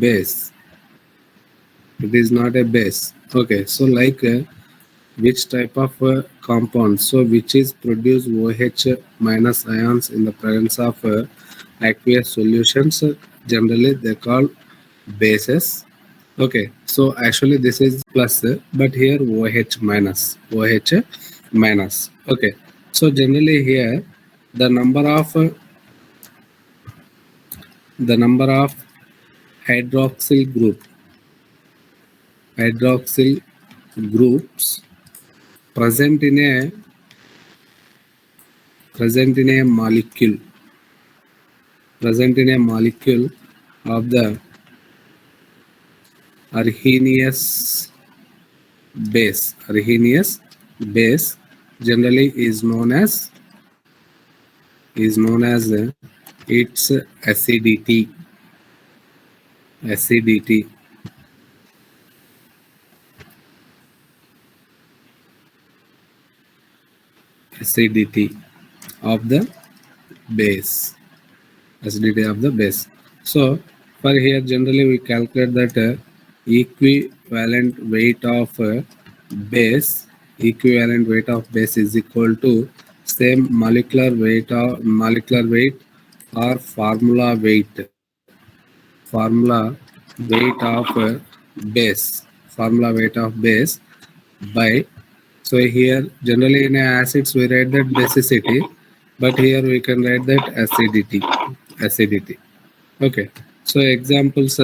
base. It is not a base. Okay, so like which type of compound, so which is produce OH minus ions in the presence of aqueous solutions, generally they call bases. Okay, so actually this is plus, but here OH minus, OH minus. Okay, so generally here the number of hydroxyl groups present in a molecule of the Arrhenius base generally is known as its acidity of the base. So for here generally we calculate that equivalent weight of base is equal to same molecular weight or formula weight of base by. So here generally in acids we write that basicity, but here we can write that acidity. Okay, so examples,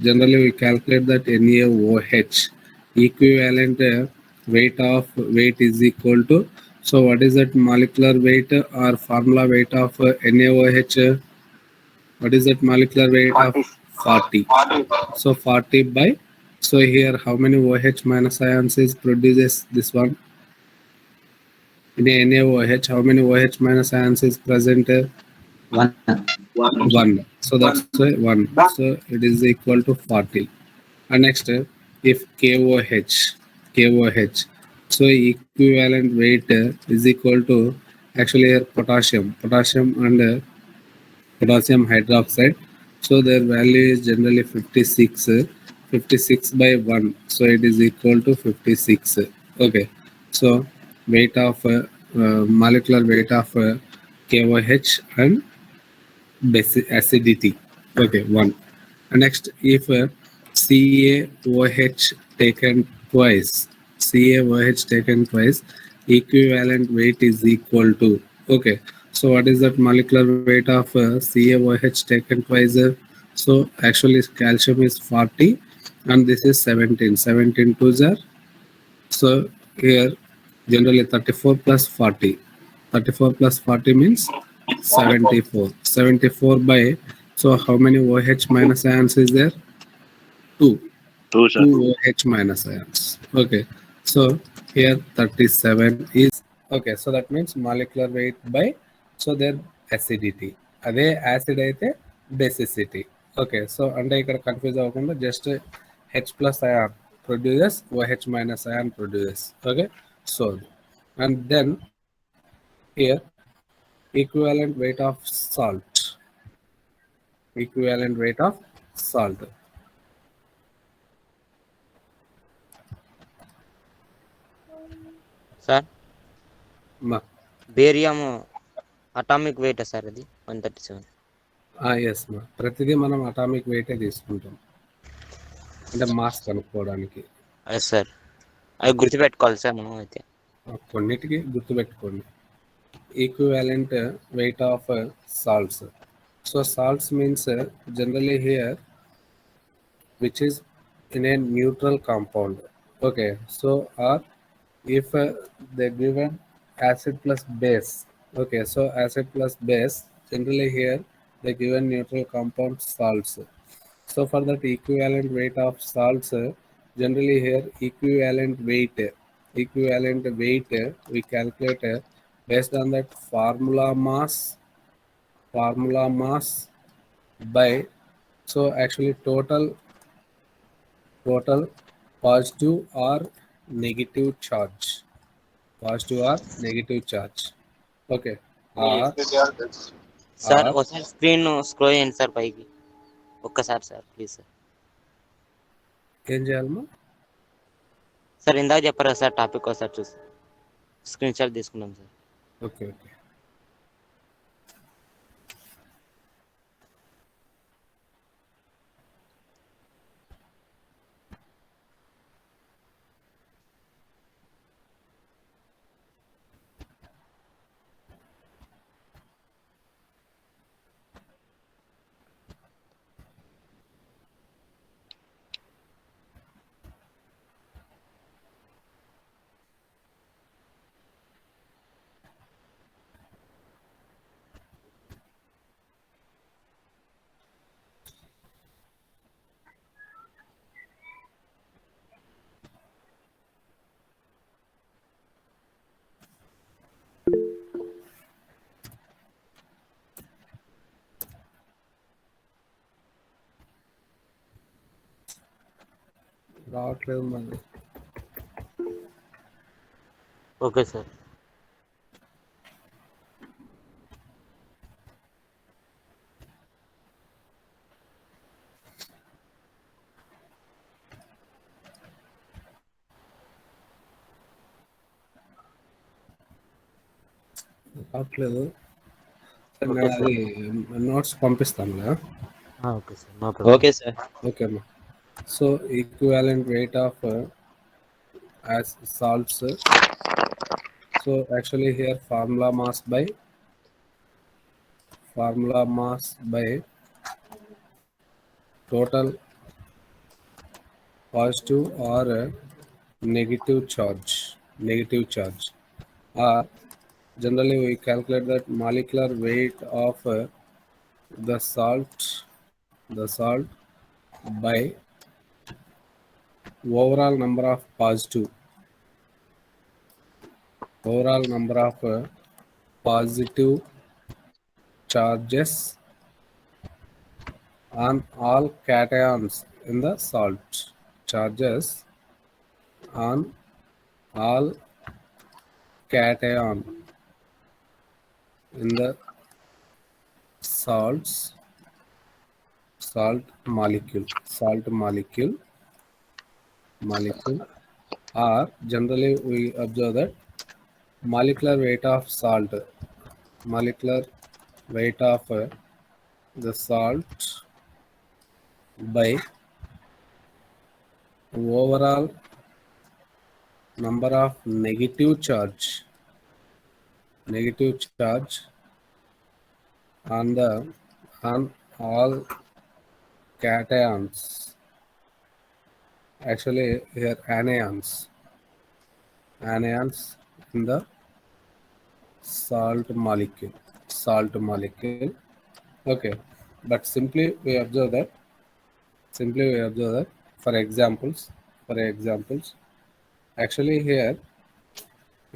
generally we calculate that NaOH equivalent weight is equal to, so what is that molecular weight or formula weight of NaOH? What is that molecular weight of 40? So 40 by, so here how many OH minus ions is produces this one? In NaOH, how many OH minus ions is present? 1. So that's why 1. So it is equal to 40. And next, if KOH, so equivalent weight is equal to, actually here potassium and potassium hydroxide. So their value is generally 56 by 1. So it is equal to 56. Okay. So weight of molecular weight of KOH and acidity. Okay, 1. And next, if CaOH taken twice, equivalent weight is equal to. Okay, so what is that molecular weight of CaOH taken twice? So actually calcium is 40 and this is 17. 17 twos are, so here generally 34 plus 40. 34 plus 40 means 74. 74 by, so how many OH minus ions is there? 2. 2, sir. 2 OH minus ions. Okay, so here 37 is, okay, so that means molecular weight by, so their acidity. అదే acid అయితే basicity. Okay, so అంటే ఇక్కడ confuse అవ్వకుండా just H plus ion produces OH minus ion produces. Okay, so and then here equivalent weight of salt. Sir barium atomic weight sir అది 137. Yes మా, ప్రతిదీ మనం atomic వెయిటే తీసుకుంటాం అంటే మాస్ కనుక్కోవడానికి. సార్ అవి గుర్తుపెట్టుకోవాలి సార్ మనం అయితే. కొన్నిటికి గుర్తుపెట్టుకోండి. Equivalent weight of salts. So salts means generally here which is in a neutral compound. Okay, so or if they given acid plus base. Okay, so acid plus base, generally here they given neutral compound salts. So for that equivalent weight of salts, generally here equivalent weight we calculate based on that formula mass by, so actually total positive or negative charge. Okay, sir ఒకసారి screen scroll చేయండి sir పైకి ఒక్కసారి sir please sir. ఏం చేయాలమ్మా? Sir ఇందాక చెప్పారు కదా sir, topic ఒకసారి చూసి స్క్రీన్ షాట్ తీసుకున్నాం సార్. Okay okay. రావట్లేదు మరి. Okay sir. రావట్లేదు. సరే, ఓకే నేను సార్. అది నోట్స్ పంపిస్తాను కదా. Okay sir, no problem. Okay sir. Okay అమ్మా. So equivalent weight of as salts. So actually here formula mass by total positive or negative charge. Generally we calculate that molecular weight of the salt by overall number of positive charges on all cations in the salt. Charges on all cation in the salt molecule or generally we observe that molecular weight of the salt by overall number of negative charge on all cations. Actually here anions in the salt molecule. Okay, but simply we observe that for examples, actually here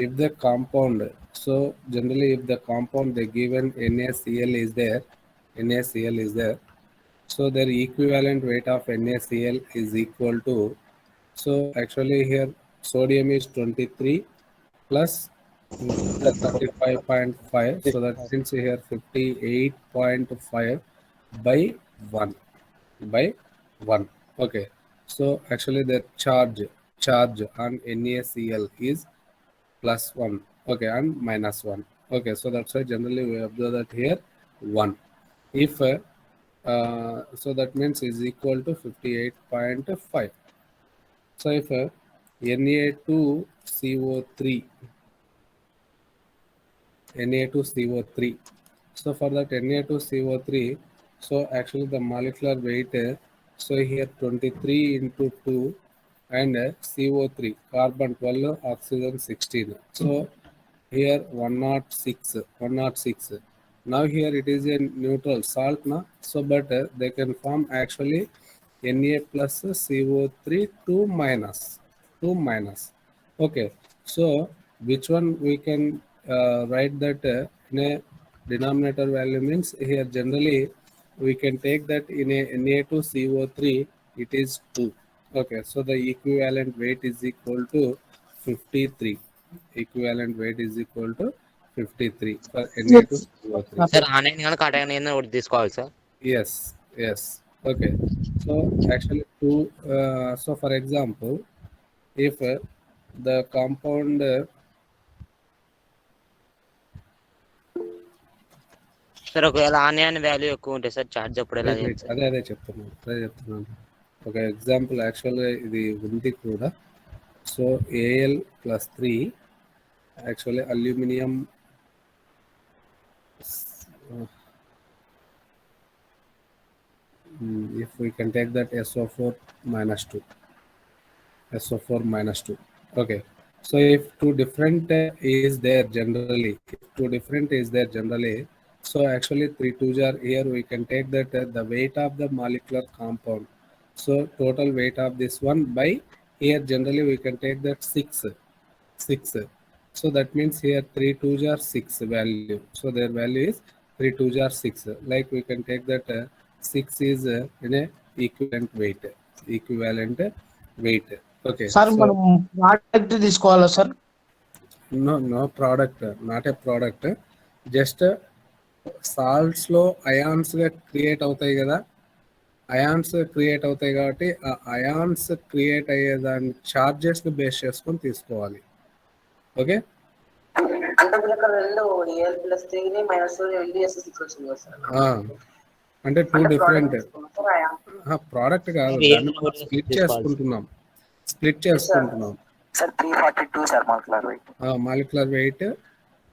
if the compound, so generally if the compound they given NaCl is there, so their equivalent weight of NaCl is equal to, so actually here sodium is 23 plus the 35.5, so that means here 58.5 by 1 by 1. Okay, so actually the charge on NaCl is plus 1, okay, and minus 1. Okay, so that's why generally we observe that here 1. If so that means is equal to 58.5. So if Na2CO3, so for that Na2CO3, so actually the molecular weight, so here 23 into 2 and CO3, carbon 12, oxygen 16. So here 106. Now here it is a neutral salt, na? So but they can form actually Na plus CO3 2 minus. Okay, so which one we can write that in a denominator value means here generally we can take that in a Na2CO3 it is 2. Okay, so the equivalent weight is equal to 53. For Na2CO3. Sir online కానీ కాటా కానీ ఏదైనా ఒకటి తీసుకోవాలి sir. Yes. Okay, so actually so for example, if the compound sir ఒకవేళ on value ఎక్కువ ఉంటే sir charge అప్పుడు ఎలా చేయాలి సార్? అదే చెప్తున్నాను. ఒక ఎగ్జాంపుల్ యాక్చువల్గా ఇది ఉంది కూడా. So Al+3 actually aluminum, if we can take that SO4 minus 2. Okay, so if two different is there generally, so actually 3 2s are here. We can take that the weight of the molecular compound, so total weight of this one by here generally we can take that 6. So that means here 3 2s are 6 value, so their value is 3 2s are 6. Like we can take that 6 is in a equivalent weight. Okay, sir so మనం product తీసుకోవాలా sir? no product, not a product, just salts లో ions గా create అవుతాయి కదా, ions create అవుతాయి కాబట్టి ఆ ions create అయ్యే దాని చార్జెస్ ని బేస్ చేసుకొని తీసుకోవాలి. ఓకే, అంటే ఇక్కడ రెండు Al+3 -LDS6 వచ్చింది కదా సార్. అంటే టూ డిఫరెంట్ ప్రోడక్ట్ కాదు, సార్, దాన్ని ఏదైనా ఒకటి స్ప్లిట్ తీసుకోవాలి చేసుకుంటున్నాం. Sir 342 sir molecular weight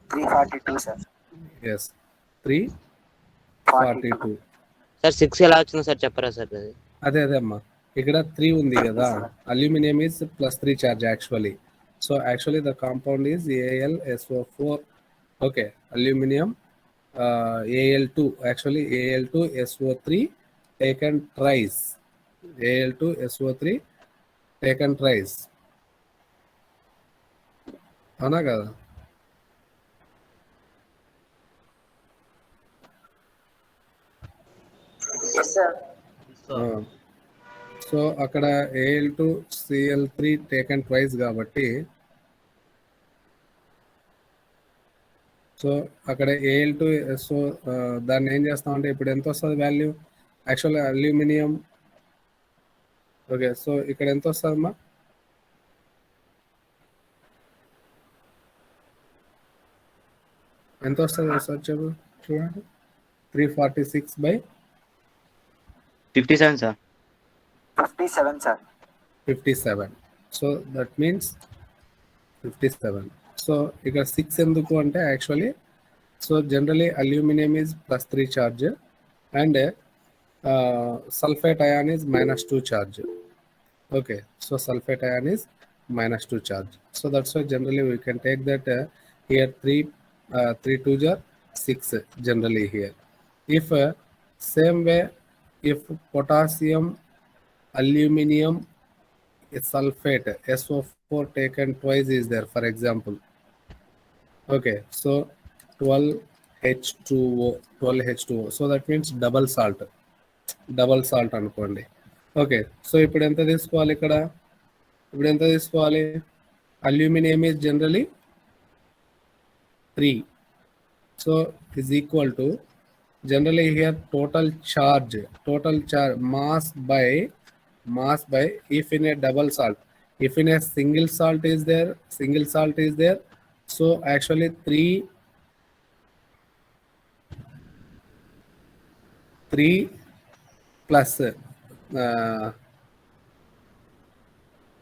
342 sir. Yes 342. Sir 6 ఎలా వచ్చిందో సార్ చెప్పరా సార్ అది? అదే అమ్మా, ఇక్కడ 3 ఉంది కదా, aluminium is +3 charge actually. So actually the compound is AlSO4. Okay, aluminium Al2, actually Al2SO3 taken twice. అవునా కదా? సో అక్కడ Al2Cl3 టేకన్ ట్వైస్ కాబట్టి, సో అక్కడ Al2SO దాన్ని ఏం చేస్తామంటే ఇప్పుడు ఎంత వస్తుంది వాల్యూ యాక్చువల్గా అల్యూమినియం. ఓకే, సో ఇక్కడ ఎంత వస్తుందమ్మా? ఎంత వస్తుంది సార్ చెప్పు చూడండి. 346/57 sir. 57. So that means 57. So ఇక్కడ 6 ఎందుకు అంటే actually, so generally aluminium is +3 charge and sulphate ion is -2 charge. Okay, so sulphate ion is -2 charge. So that's why generally we can take that here 3 2s are 6 generally here. If same way, if potassium aluminum sulfate SO4 taken twice is there, for example. Okay, so 12H2O. So that means double salt అనుకోండి. Okay, so ఇప్పుడు ఎంత తీసుకోవాలి ఇక్కడ? Aluminium is generally 3. So is equal to generally here total charge mass by if in a double salt, if in a single salt is there, so actually 3 plus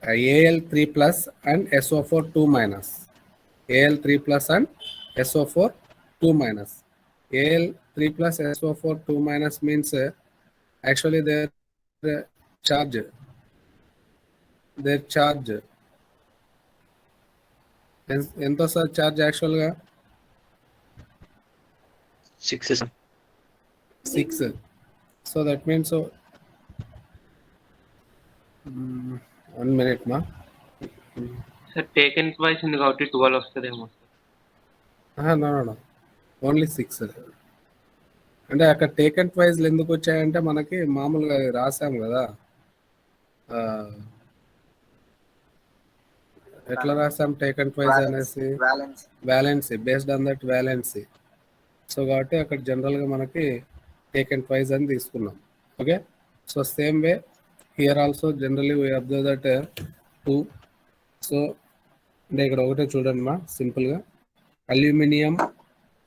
Al3 plus and SO4 2 minus. Al3 plus and SO4 2 minus. Al3 plus SO4 2 minus means actually their charge ఎంత sir charge యాక్చువల్గా? 6. So that means 1 minute మా sir taken twice ఉంది కాబట్టి 12 వస్తుందేమో. No only 6. అంటే అక్కడ taken twice ఎందుకు వచ్చాయంటే మనకి మామూలుగా రాసాం కదా, ఎట్లా రాసాం టేకెన్ ట్వైస్ అనేసి, valency based on that valency. So కాబట్టి అక్కడ జనరల్గా మనకి టేకెన్ ట్వైస్ అని తీసుకున్నాం. Okay, So same way here also generally we observe that 2. So అంటే ఇక్కడ ఒకటే చూడండి మా సింపుల్గా aluminium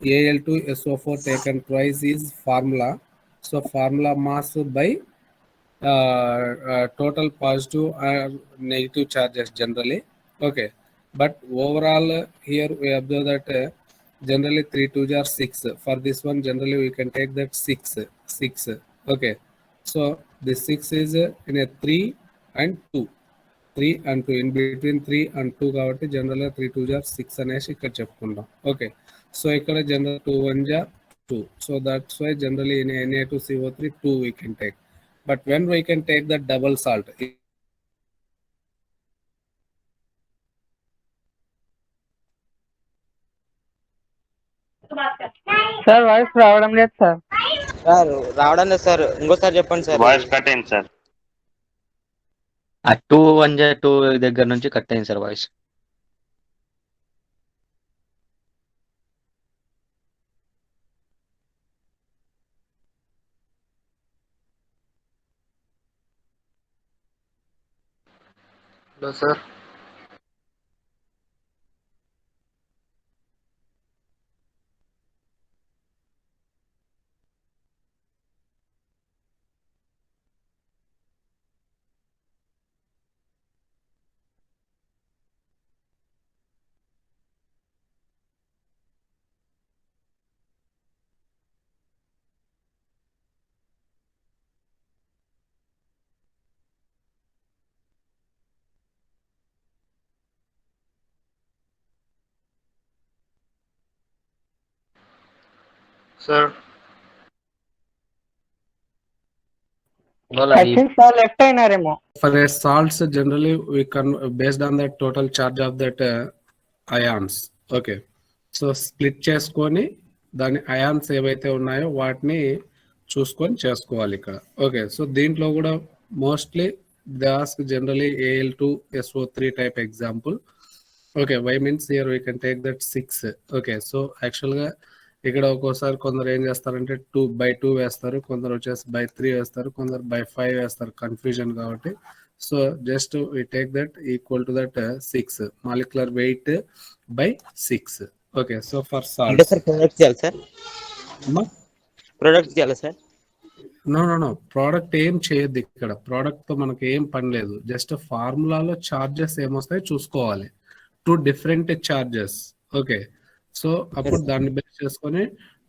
Al2SO4 taken twice is formula. So formula mass by total positive or negative charges generally. Okay, but overall here we observe that generally 3 2s are 6. For this one generally we can take that 6. Okay, so this 6 is in a 3 and 2. 3 and 2 in between 3 and 2 కాబట్టి general గా 3 2s are 6 అనేసి ఇక్కడ చెప్పుకుంటాం. Okay, so ఇక్కడ general 2 1s are 2. So that's why generally in Na2CO3 2 we can take. But when we can take the double salt, sir voice రావడం లేదు sir. Sir రావడం లేదు సార్, ఇంకోసారి చెప్పండి సార్. వాయిస్ కట్ అయింది సార్. ఆ 2 1 2 దగ్గర నుంచి కట్ అయింది sir voice. Hello sir. Sir I think sir left అయినారేమో. for a salts generally we can based on the total charge of that ions. Okay, so split చేసుకొని దాని ions ఏవైతే ఉన్నాయో వాటిని చూసుకొని చేసుకోవాలి ఇక్కడ. ఓకే, సో దీంట్లో కూడా mostly they ask generally Al2SO3 type example. Okay, why means here we can take that 6. Okay, so యాక్చువల్గా ఇక్కడ ఒక్కోసారి కొందరు ఏం చేస్తారంటే 2/2 వేస్తారు, కొందరు వచ్చేసి 3 వేస్తారు, కొందరు 5 వేస్తారు, కన్ఫ్యూజన్ కాబట్టి. So just we take that equal to that 6 molecular weight by 6. Okay, so for అంటే సాల్ట్ సార్ ప్రొడక్ట్ చేయాలి సార్, ప్రొడక్ట్ చేయాలి సార్. నో ప్రోడక్ట్ ఏం చేయొద్దు ఇక్కడ. ప్రోడక్ట్ తో మనకి ఏం పని లేదు, జస్ట్ ఫార్ములాలో చార్జెస్ ఏమొస్తాయో చూసుకోవాలి. 2 డిఫరెంట్ చార్జెస్. ఓకే, సో అప్పుడు దాన్ని బేస్ చేసుకొని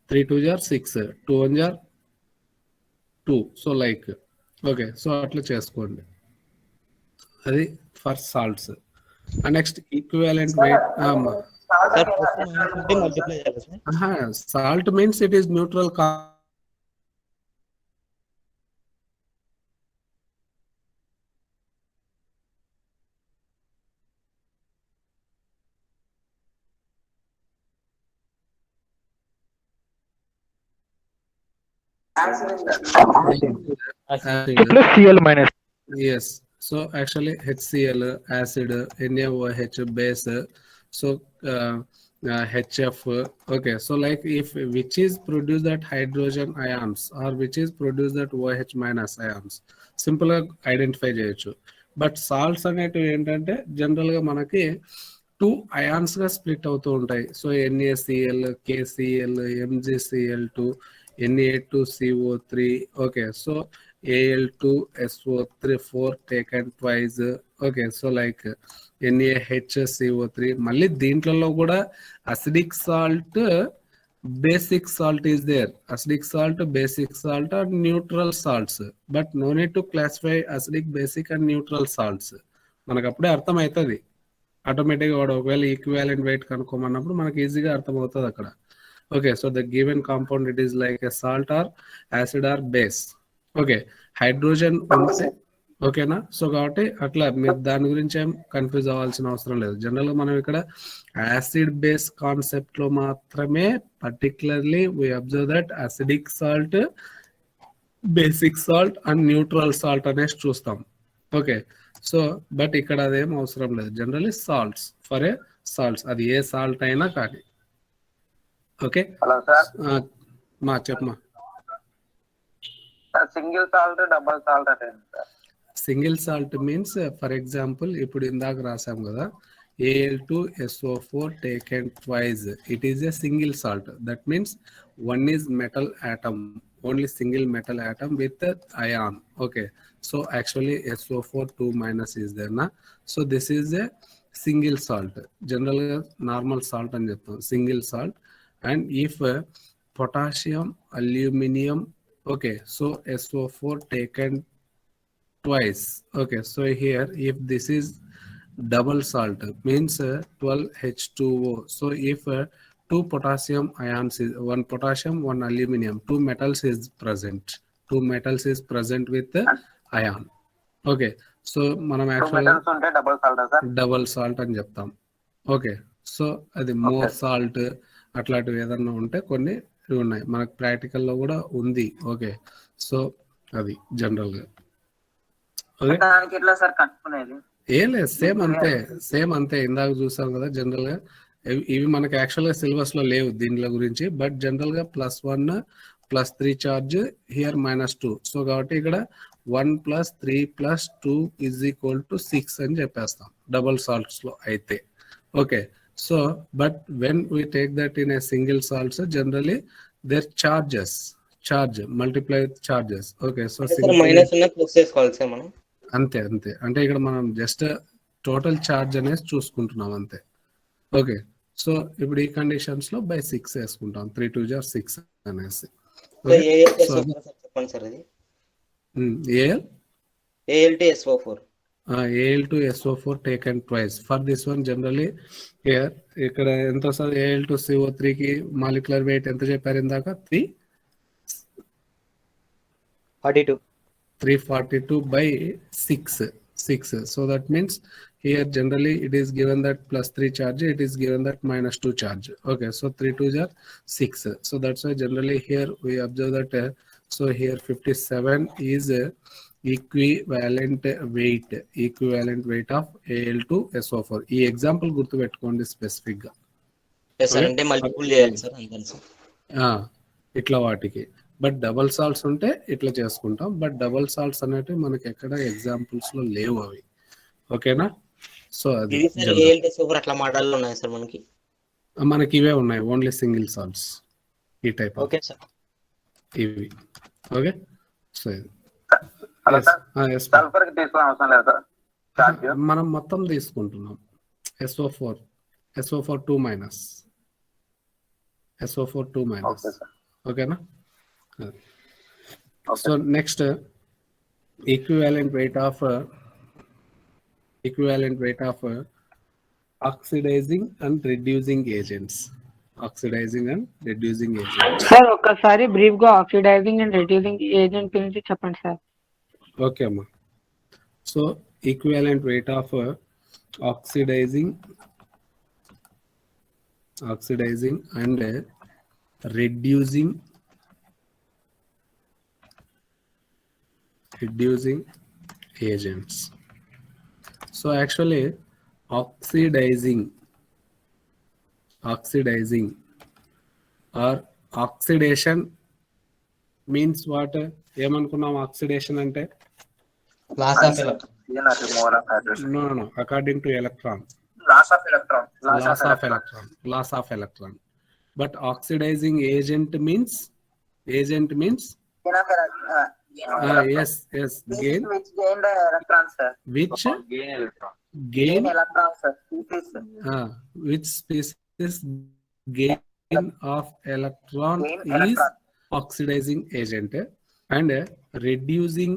3 2s are 6, 2 1s are 2. So like okay, so అట్లా చేసుకోండి. అది for salts. Next equivalent weight. Sir multiply చేయాలి sir. Salt means it is neutral. Cl minus. Yes, so actually HCl acid, NaOH base, so HF. Okay, so like if which is produced at hydrogen ions or which is produced at OH minus ions, simple గా identify చేయొచ్చు. But salts అనేటివి ఏంటంటే general గా మనకి 2 ions గా split అవుతూ ఉంటాయి. So NaCl, KCl, MgCl2, Na2CO3. Okay, so Al2SO4 taken twice. Okay, so like NaHCO3. మళ్ళీ దీంట్లో కూడా acidic salt, basic salt is there. Acidic salt, basic salt or neutral salts. But no need to classify acidic, basic and neutral salts. మనకు అప్పుడే అర్థం అవుతుంది ఆటోమేటిక్గా. వాడు ఒకవేళ ఈక్వాలెంట్ వెయిట్ కనుక్కోమన్నప్పుడు మనకి ఈజీగా అర్థమవుతుంది అక్కడ. Okay, so the given compound it is like a salt or acid or base. Okay, hydrogen ఉంటే ఓకేనా. సో కాబట్టి అట్లా మీరు దాని గురించి ఏం కన్ఫ్యూజ్ అవ్వాల్సిన అవసరం లేదు. జనరల్గా మనం ఇక్కడ యాసిడ్ బేస్ కాన్సెప్ట్ లో మాత్రమే particularly we observe that acidic salt, basic salt and neutral salt అనేసి చూస్తాం. ఓకే, సో బట్ ఇక్కడ అదేం అవసరం లేదు. Generally salts for a salts, అది ఏ సాల్ట్ అయినా కానీ. Okay, hello sir. మా చెప్పమా. సింగిల్ సాల్ట్ డబుల్ సాల్ట్ అంటే single salt means for example ఇప్పుడు ఇందాక రాసాం కదా Al2SO4 taken twice, it is a single salt. That means one is metal atom, only single metal atom with the ion. Okay, so actually SO4 2 minus is there na, so this is a single salt. Generally normal salt and single salt. And if potassium aluminum, okay, so SO4 taken twice. Okay, so here if this is double salt means 12H2O. So if two potassium ions is one potassium, one aluminum, two metals is present. Two metals is present with the ion. Okay, so మనం యాక్చువల్గా double salt అని చెప్తాం. Okay, so అది more salt అట్లాంటివి ఏదన్నా ఉంటే కొన్ని ఉన్నాయి, మనకు ప్రాక్టికల్లో కూడా ఉంది. ఓకే, సో అది జనరల్గా ఏం లేదు, సేమ్ అంతే ఇందాక చూసాం కదా. జనరల్ గా ఇవి మనకి యాక్చువల్ గా సిలబస్ లో లేవు దీనిలో గురించి, బట్ జనరల్ గా +1 +3 చార్జ్ హియర్ -2. సో కాబట్టి ఇక్కడ 1 + 3 + 2 = 6 అని చెప్పేస్తాం డబుల్ సాల్ట్స్ లో అయితే. Okay, so but when we take that in a single salts generally their charge multiply charges. Okay, so minus ఉన్న ప్లస్ చేసుకోవాలి సార్ మనం. అంతే అంటే ఇక్కడ మనం జస్ట్ టోటల్ చార్జ్ అనేది చూసుకుంటున్నాం అంతే. ఓకే, సో ఇప్పుడు ఈ కండిషన్స్ లో బై 6 వేసుకుంటాం, 3 2 6 అనేసి. చెప్పండి సార్ ఇది Al2SO4 taken twice. For this one generally here ఇక్కడ ఎంత వస్తుంది, Al2CO3 కి మాలిక్యులర్ వెయిట్ ఎంత చెప్పారు ఇందాక, 342/6. So that means here generally it is given that +3 charge, it is given that -2 charge. Okay, so 3 2 6. So that's why generally here we observe that so here 57 is equivalent weight of Al2SO4. ఈ example గుర్తు పెట్టుకోండి specific గా. అంటే multiple చేయాలి sir అంతే. ఇట్లా వాటికి. But double salts ఉంటే ఇట్లా చేసుకుంటాం, బట్ డబల్ సాల్ట్స్ అనేటివి మనకి ఎక్కడ ఎగ్జాంపుల్స్ లో లేవు అవి. ఓకేనా, సో అది అట్లా మోడల్ ఉన్నాయి సార్ మనకి ఇవే ఉన్నాయి, ఓన్లీ సింగిల్ సాల్ట్స్ ఈ టైప్. ఓకే సార్, ఇవి. ఓకే, సో మనం మొత్తం తీసుకుంటున్నాం SO4 2 minus. ఓకేనా. So next equivalent weight of oxidizing and reducing agents. Sir ఒకసారి బ్రీఫ్ గా ఆక్సిడైజింగ్ అండ్ రిడ్యూసింగ్ ఏజెంట్ గురించి చెప్పండి సార్. ఓకే అమ్మా, so equivalent weight of oxidizing and reducing agents. So actually oxidizing or oxidation means what? ఏమనుకున్నాం oxidation అంటే? Loss of electron. No, according to electron. Loss of electron. But oxidizing agent means yes, gain. Which gain the electrons, sir? Which gain electrons, sir. Which species gain of electron is oxidizing agent. And reducing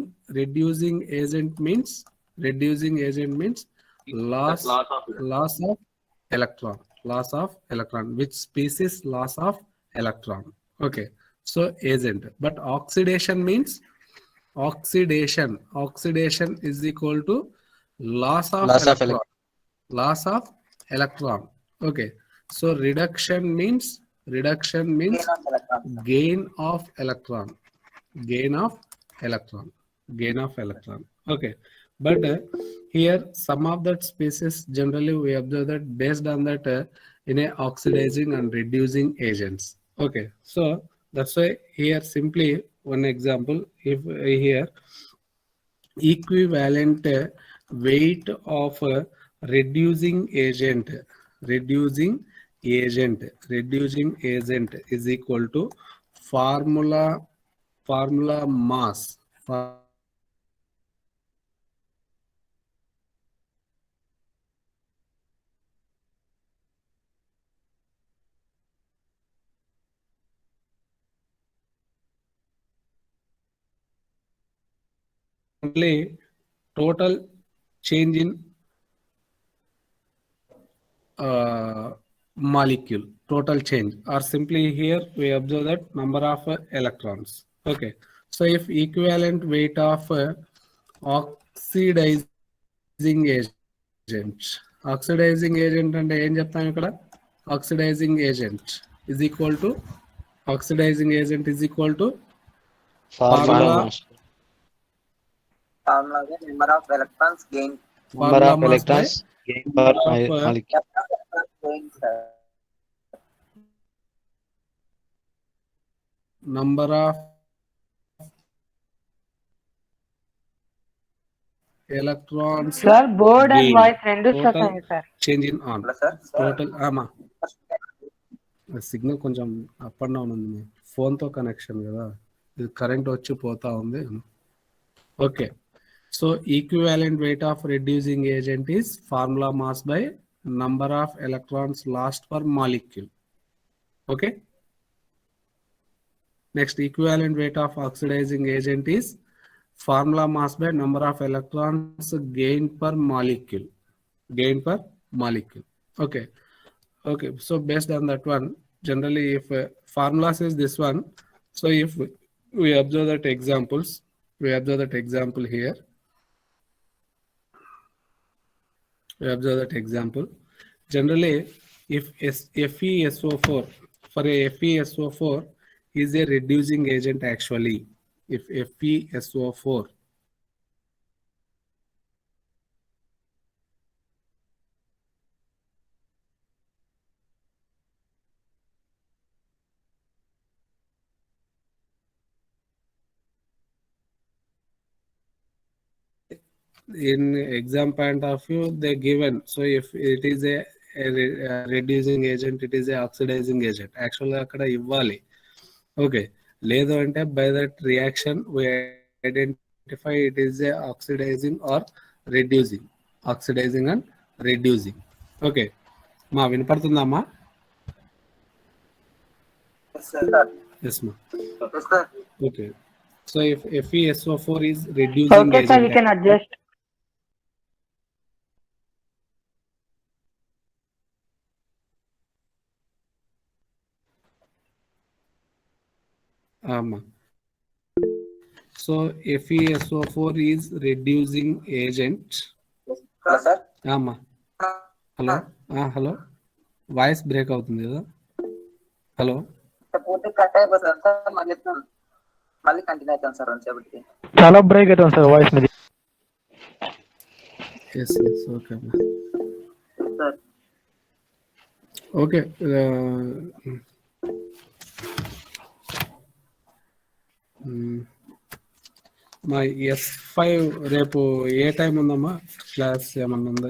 agent means loss of electron. Which species loss of electron? Okay, so agent. But oxidation means oxidation is equal to loss of electron. Okay, so reduction means gain of electron. Okay, but here some of that species generally we observe that based on that in a oxidizing and reducing agents. Okay, so That's why here simply one example, if here equivalent weight of reducing agent is equal to formula mass only total change in molecule, total change, or simply here we observe that number of electrons. Okay, so if equivalent weight of oxidizing agent అంటే ఏం చెప్తాం ఇక్కడ, oxidizing agent is equal to Formula formula mass. Formula number of electrons gain. Number of mass by electrons gain per of, molecule. Electrons gain, sir. number of electrons sir board and gain, voice రెండు total struck అయింది sir. change in on, Hello, sir. Total signal కొంచెం up and down ఉంది, ఫోన్తో connection కదా, ఇది current వచ్చి పోతా ఉంది. Okay, so equivalent weight of reducing agent is formula mass by number of electrons lost per molecule. Okay, next equivalent weight of oxidising agent is formula mass by number of electrons gained per molecule. Okay, so based on that one, generally if formula says this one, so if we observe that example here, generally if FeSO4, for a FeSO4 is a reducing agent actually, if FeSO4 in exam point of view they given, so if it is a reducing agent, it is a oxidizing agent, actually akkada ivvali. Okay, ledu ante by that reaction we identify it is a oxidizing and reducing. Okay, మా వినపడుతుందా అమ్మా? Yes, sir. Yes ma. Yes, sir. Okay, so if FeSO4 is reducing okay sir, you agent, can adjust. so FeSO4 is reducing agent. Hello, sir. Hello voice break అవుతుంది కదా, hello పూర్తి cut అయిపోతుంది sir, మళ్ళీ continue అవుతాం sir కొంచెంసేపటికి. చాలా break అవుతుంది sir voice మీద. Yes okay sir okay, మా S5 రేపు ఏ టైం ఉందమ్మా, క్లాస్ ఏమన్నా ఉందా?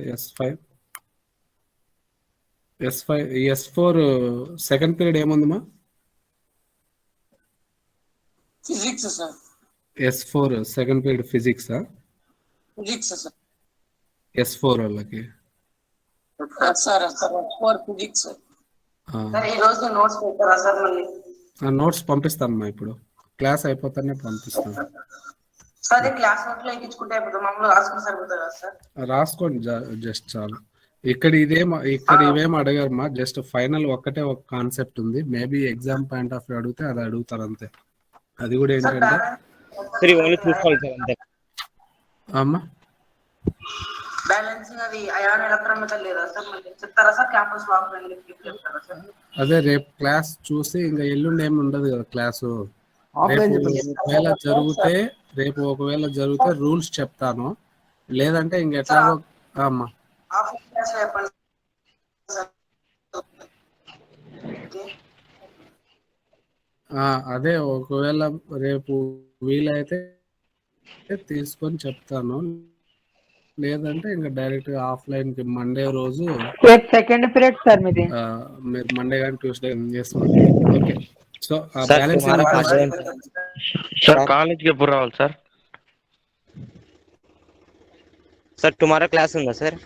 S4 సెకండ్ పీరియడ్ ఏముందమ్మా? Physics sir. S4 second period ఫిజిక్సా? Physics sir. S4 వాళ్ళకి సార్ ఫిజిక్స్. సార్ ఈ రోజు నోట్స్ పెట్టారా సార్? మళ్ళీ నోట్స్ పంపిస్తానమ్మా, ఇప్పుడు క్లాస్ అయిపోతానే పంపిస్తాను. సార్ క్లాస్ నోట్ లో ఎక్కించుకుంటే అయిపోతుంది, మమ్మల్ని రాసుకుని సరిపోతుంది కదా సార్? రాసుకోండి జస్ట్ చాలు. ఇక్కడ ఇవేం అడగరమ్మా, జస్ట్ ఫైనల్ ఒక్కటే ఒక కాన్సెప్ట్ ఉంది, maybe exam point of view అడిగితే అది అడుగుతారు అంతే. అది కూడా ఏంటంటే అమ్మా బ్యాలెన్సింగ్ అది అయాన్ ఎలక్ట్రాన్ మెథడ్ లేదా సార్? మళ్ళీ చెప్తారా సార్? క్యాంపస్ వాక్ చెప్తారా సార్? అదే రేపు క్లాస్ చూసి ఇంకా ఎల్లుండి ఏమి ఉండదు కదా క్లాసు. రేపు ఒకవేళ జరిగితే రూల్స్ చెప్తాను, లేదంటే ఇంకెట్లాగో అమ్మా ఆఫ్లైన్ క్లాస్ చెప్పండి సార్. అదే ఒకవేళ రేపు వీలైతే తీసుకొని చెప్తాను, లేదంటే ఇంకా డైరెక్ట్ ఆఫ్లైన్ కి మండే రోజు రేపు సెకండ్ పీరియడ్ సార్ మీది. మీరు మండే కానీ ట్యూస్డే చేసుకోండి. Okay. So sir balancing tomorrow of class sir కాలేజ్కి ఎప్పుడు రావాలి సార్? సార్ టుమారో క్లాస్ ఉందా సార్?